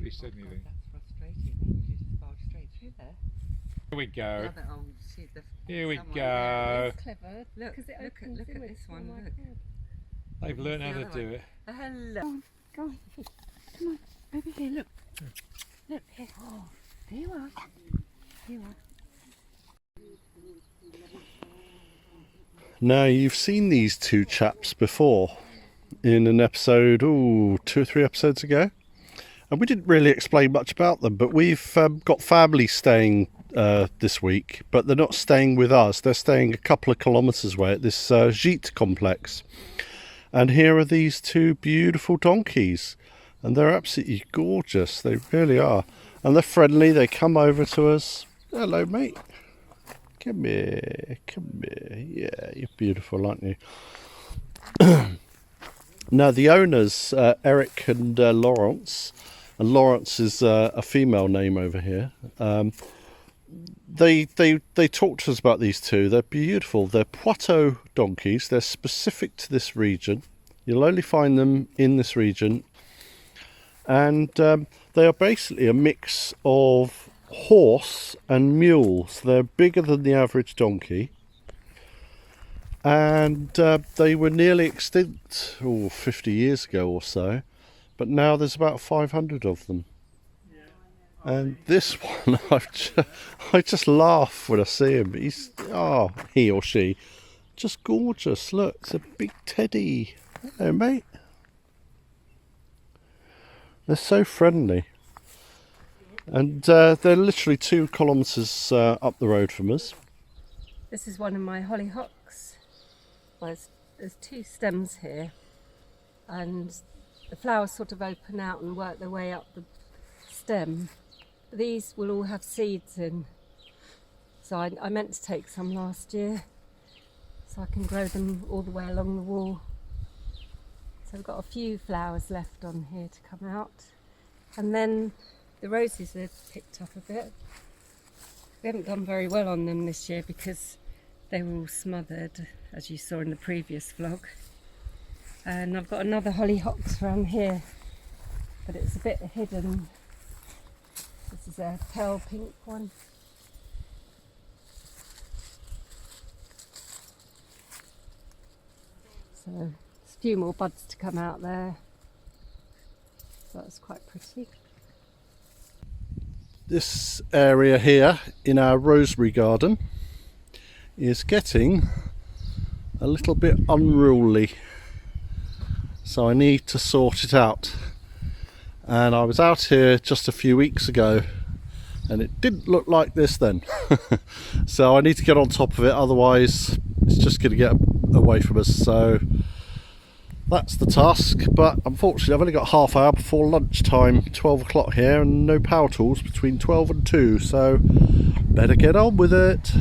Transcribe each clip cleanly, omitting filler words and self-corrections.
nobody said anything. That's frustrating. Maybe you just barge straight through there. Here we go. Another old sheet of Here we someone go. there. It's clever. Look, because it look at opens this inwards. one. Oh my Look. God. They've learned how The to other do one. it. Hello. Go on. Come on. Over here. Look. Look here. Oh, there you are. Here you are. Now, you've seen these two chaps before in an episode, 2 or 3 episodes ago. And we didn't really explain much about them, but we've got family staying this week, but they're not staying with us. They're staying a couple of kilometres away at this gîte complex. And here are these two beautiful donkeys. And they're absolutely gorgeous. They really are. And they're friendly. They come over to us. Hello, mate. Come here. Come here. Yeah, you're beautiful, aren't you? Now, the owners, Eric and Lawrence, and Lawrence is a female name over here. They talked to us about these two. They're beautiful. They're Poitou donkeys. They're specific to this region. You'll only find them in this region. And they are basically a mix of horse and mule. So they're bigger than the average donkey. And they were nearly extinct 50 years ago or so. But now there's about 500 of them. And this one, I just laugh when I see him. He or she, just gorgeous. Look, it's a big teddy. Hello, mate. They're so friendly. And they're literally 2 kilometres up the road from us. This is one of my hollyhocks. Well, there's 2 stems here, and the flowers sort of open out and work their way up the stem. These will all have seeds in, so I meant to take some last year so I can grow them all the way along the wall. So I've got a few flowers left on here to come out, and then the roses have picked up a bit. We haven't done very well on them this year because they were all smothered, as you saw in the previous vlog. And I've got another hollyhocks around here, but it's a bit hidden. This is a pale pink one. So there's a few more buds to come out there. So that's quite pretty. This area here in our rosemary garden is getting a little bit unruly. So I need to sort it out. And I was out here just a few weeks ago and it didn't look like this then. So I need to get on top of it, otherwise it's just going to get away from us. So that's the task, but unfortunately I've only got half hour before lunchtime, 12 o'clock here, and no power tools between 12 and 2, so better get on with it.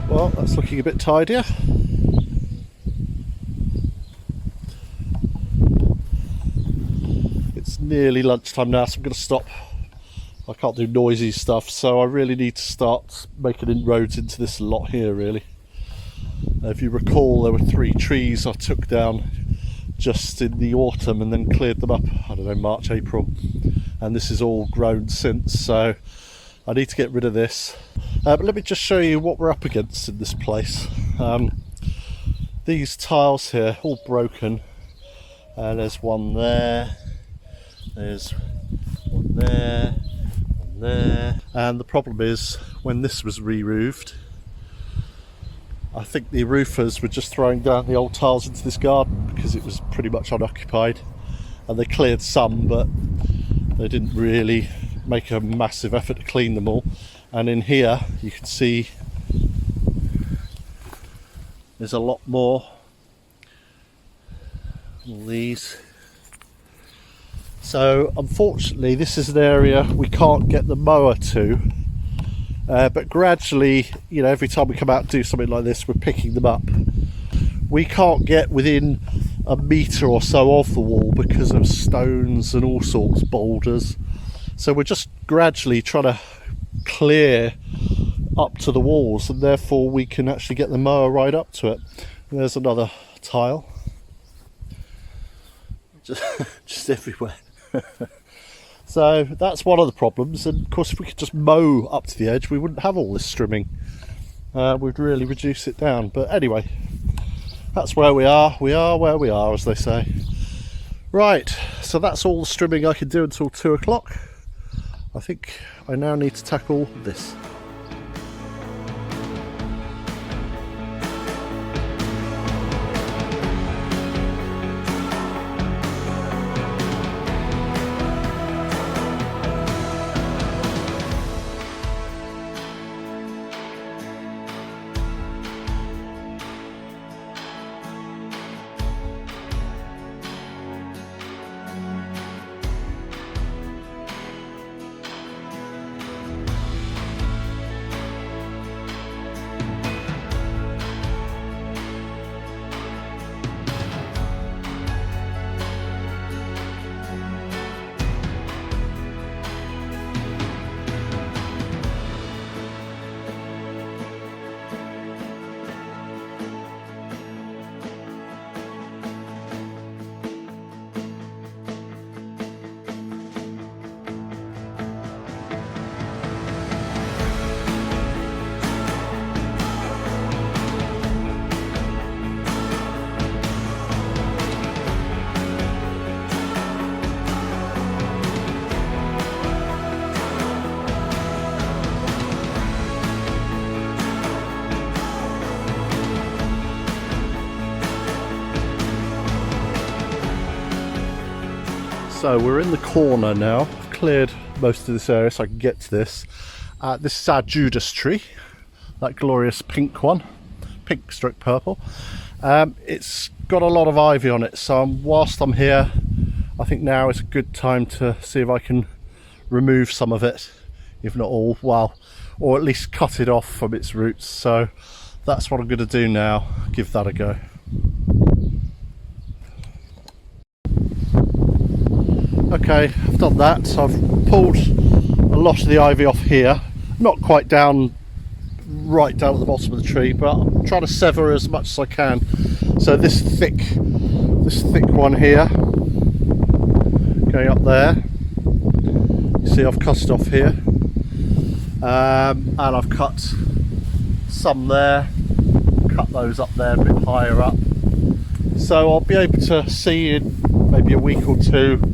Well, that's looking a bit tidier. It's nearly lunchtime now, so I'm going to stop. I can't do noisy stuff, so I really need to start making inroads into this lot here, really. If you recall, there were 3 trees I took down just in the autumn and then cleared them up, I don't know, March, April, and this is all grown since, so I need to get rid of this. But let me just show you what we're up against in this place. These tiles here, all broken, there's one there, there's one there, one there, and the problem is when this was re-roofed, I think the roofers were just throwing down the old tiles into this garden because it was pretty much unoccupied, and they cleared some, but they didn't really make a massive effort to clean them all. And in here you can see there's a lot more. All these. So unfortunately this is an area we can't get the mower to. But gradually, you know, every time we come out and do something like this, we're picking them up. We can't get within a metre or so of the wall because of stones and all sorts, boulders. So we're just gradually trying to clear up to the walls, and therefore we can actually get the mower right up to it. And there's another tile. Just everywhere. So that's one of the problems, and of course if we could just mow up to the edge we wouldn't have all this strimming. We'd really reduce it down, but anyway, that's where we are where we are, as they say. Right, so that's all the strimming I can do until 2 o'clock. I think I now need to tackle this. So we're in the corner now. I've cleared most of this area so I can get to this. This is our Judas tree, that glorious pink one, pink stroke purple. It's got a lot of ivy on it, so whilst I'm here, I think now is a good time to see if I can remove some of it, if not all, well, or at least cut it off from its roots. So that's what I'm going to do now, give that a go. Okay, I've done that, so I've pulled a lot of the ivy off here, not quite down, right down at the bottom of the tree, but I'm trying to sever as much as I can. So this thick one here, going up there, you see I've cut it off here, and I've cut some there, cut those up there a bit higher up, so I'll be able to see in maybe a week or two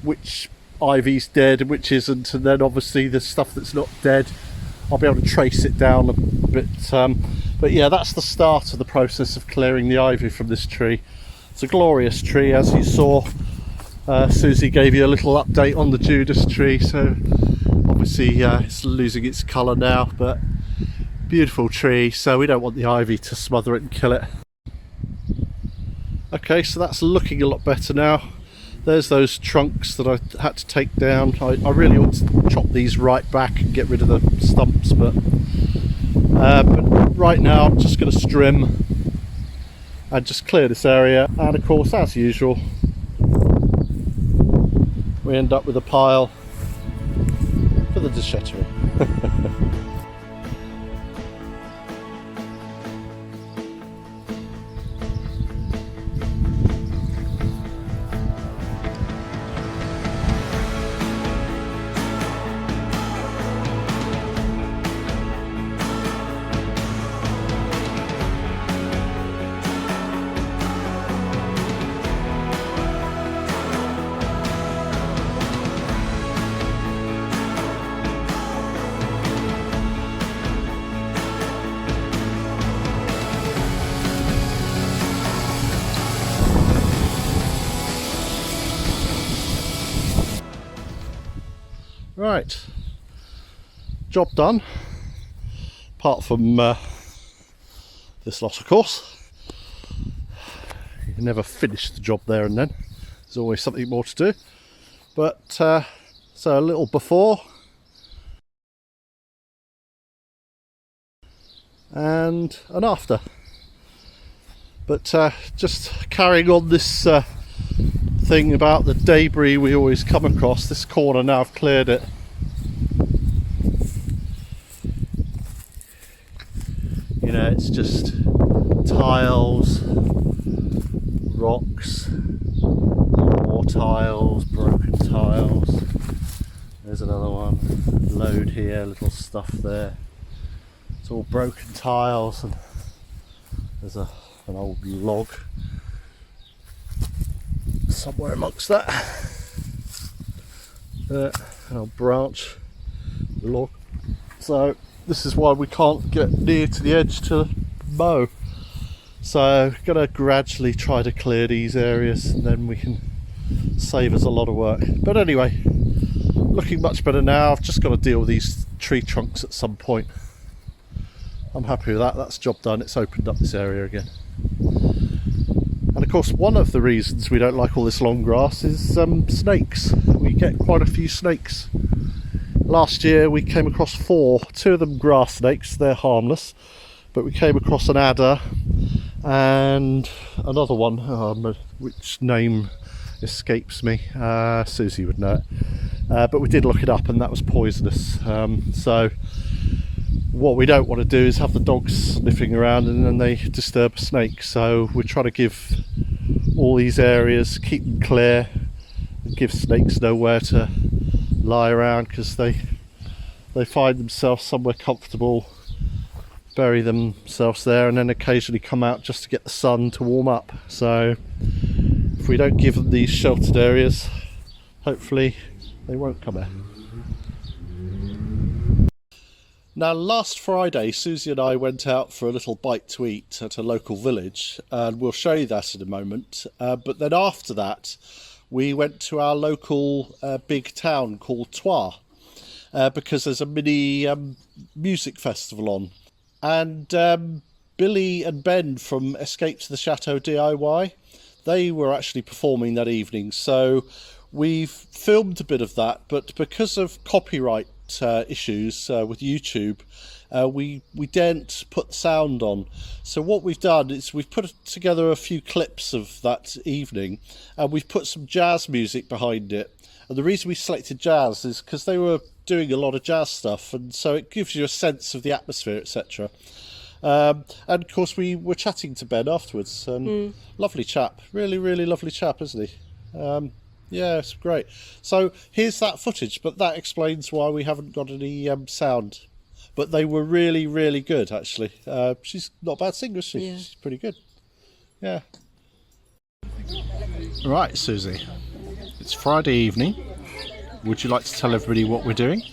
which ivy's dead and which isn't, and then obviously the stuff that's not dead I'll be able to trace it down a bit, but yeah, that's the start of the process of clearing the ivy from this tree. It's a glorious tree, as you saw. Susie gave you a little update on the Judas tree, so obviously it's losing its colour now, but beautiful tree, so we don't want the ivy to smother it and kill it. Okay, so that's looking a lot better now. There's those trunks that I had to take down. I really ought to chop these right back and get rid of the stumps, but right now I'm just going to strim and just clear this area, and of course, as usual, we end up with a pile for the déchetterie. Right, job done, apart from this lot of course. You can never finish the job there and then, there's always something more to do. But so a little before and an after. But just carrying on this thing about the debris we always come across. This corner, now I've cleared it, you know, it's just tiles, rocks, more tiles, broken tiles. There's another one, load here, little stuff there. It's all broken tiles, and there's an old log somewhere amongst that. An old branch log. So this is why we can't get near to the edge to mow. So gonna gradually try to clear these areas, and then we can save us a lot of work. But anyway, looking much better now. I've just got to deal with these tree trunks at some point. I'm happy with that. That's job done. It's opened up this area again. And of course, one of the reasons we don't like all this long grass is snakes. We get quite a few snakes. Last year we came across 4, 2 of them grass snakes, they're harmless, but we came across an adder and another one, which name escapes me. Susie would know it, but we did look it up and that was poisonous. So what we don't want to do is have the dogs sniffing around and then they disturb a snake. So we try to give all these areas, keep them clear, and give snakes nowhere to lie around, because they find themselves somewhere comfortable, bury themselves there, and then occasionally come out just to get the sun to warm up. So if we don't give them these sheltered areas, hopefully they won't come out. Now, last Friday, Susie and I went out for a little bite to eat at a local village, and we'll show you that in a moment. But then after that, we went to our local big town called Trois, because there's a mini music festival on. And Billy and Ben from Escape to the Château DIY, they were actually performing that evening. So we've filmed a bit of that, but because of copyright issues with YouTube, we daren't put sound on. So what we've done is we've put together a few clips of that evening, and we've put some jazz music behind it. And the reason we selected jazz is because they were doing a lot of jazz stuff, and so it gives you a sense of the atmosphere, etc. And of course we were chatting to Ben afterwards, and lovely chap, really lovely chap, isn't he? Yeah, it's great. So here's that footage, but that explains why we haven't got any sound. But they were really good, actually. She's not a bad singer, is she? Yeah. She's pretty good. Yeah. Right, Susie. It's Friday evening. Would you like to tell everybody what we're doing?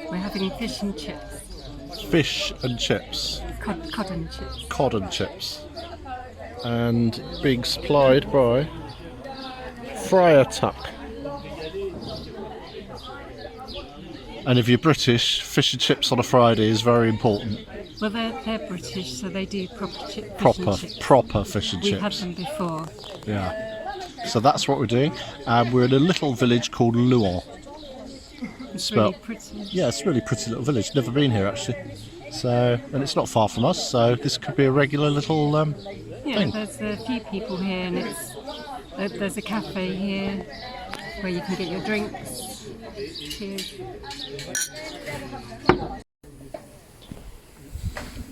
We're having fish and chips. Fish and chips. Cod and chips. Cod and chips. And being supplied by Friar Tuck. And if you're British, fish and chips on a Friday is very important. Well, they're British, so they do proper fish and chips. Proper fish and chips. We've had them before. Yeah. So that's what we're doing. And we're in a little village called Louan. It's really pretty. Yeah, it's a really pretty little village. Never been here, actually. So, and it's not far from us, so this could be a regular little yeah, thing. There's a few people here, and there's a cafe here. where you can get your drinks. Cheers.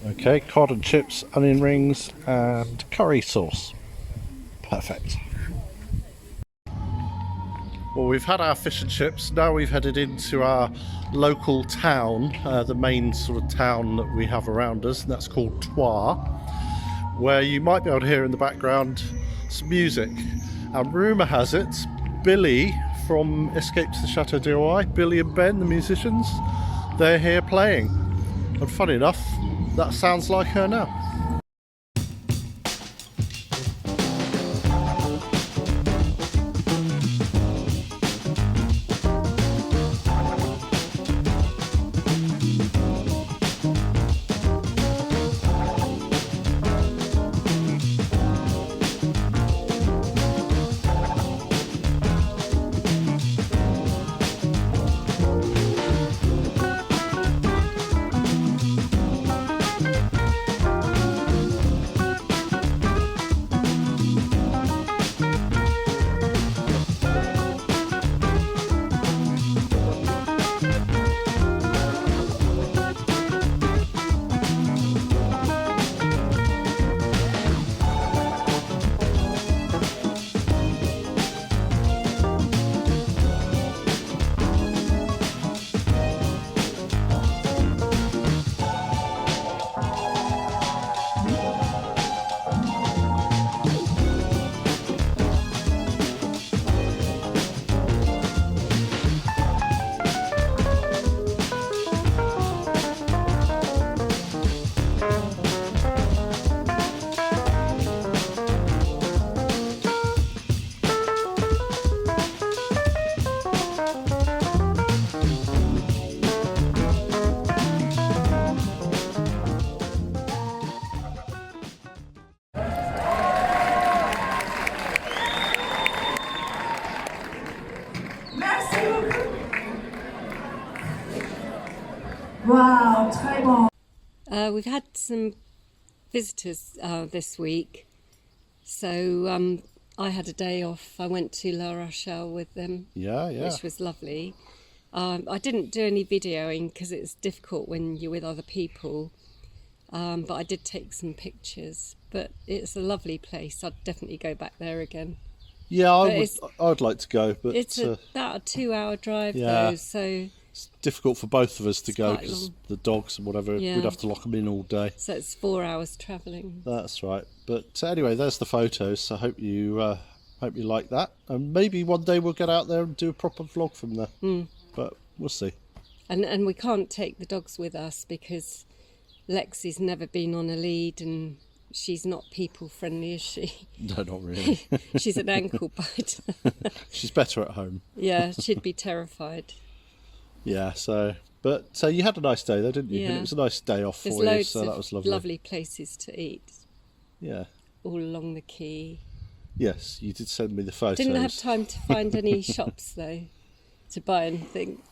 Okay, cod and chips, onion rings, and curry sauce. Perfect. Well, we've had our fish and chips. Now we've headed into our local town, the main sort of town that we have around us, and that's called Trois, where you might be able to hear in the background some music. And rumour has it, Billy from Escape to the Château d'Oie, Billy and Ben, the musicians, they're here playing. And funny enough, that sounds like her now. Wow, très bon. We've had some visitors this week, so I had a day off. I went to La Rochelle with them, Yeah. which was lovely. I didn't do any videoing because it's difficult when you're with other people, but I did take some pictures. But it's a lovely place. I'd definitely go back there again. Yeah, But I'd like to go, but It's about a 2-hour drive yeah. though, so it's difficult for both of us to It's go quite because long. the dogs and whatever, Yeah. we'd have to lock them in all day. it's 4 hours travelling. That's right. But anyway, there's the photos. So I hope you like that, and maybe one day we'll get out there and do a proper vlog from there. But we'll see. And we can't take the dogs with us because Lexi's never been on a lead and she's not people friendly, is she? No, not really. She's an ankle biter. She's better at home. Yeah, she'd be terrified. Yeah. So, but you had a nice day though, didn't you? And Yeah. it was a nice day off There's for you, loads so that was of lovely. lovely places to eat Yeah. all along the quay. Yes, you did send me the photos. Didn't have time to find any shops though to buy anything.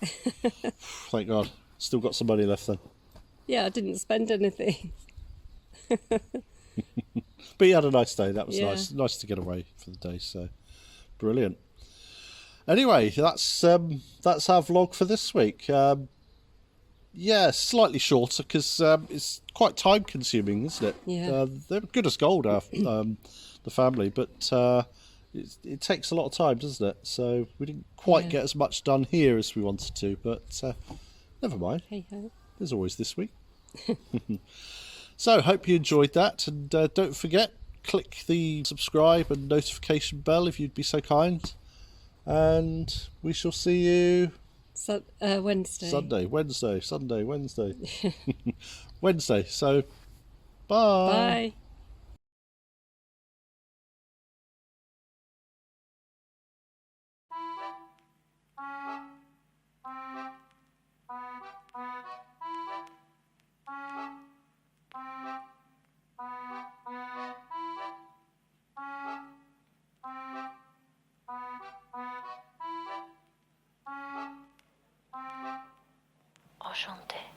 Thank God. Still got some money left then. Yeah, I didn't spend anything. But you had a nice day. That was Yeah. nice. Nice to get away for the day. So brilliant. Anyway, that's our vlog for this week. Yeah, slightly shorter because it's quite time consuming, isn't it? Yeah. They're good as gold, the family, but it takes a lot of time, doesn't it? So we didn't quite get as much done here as we wanted to, but never mind. Hey ho. There's always this week. So, hope you enjoyed that, and don't forget, click the subscribe and notification bell if you'd be so kind. And we shall see you So, Wednesday. Wednesday. Wednesday. So, bye. Bye. Enchanté.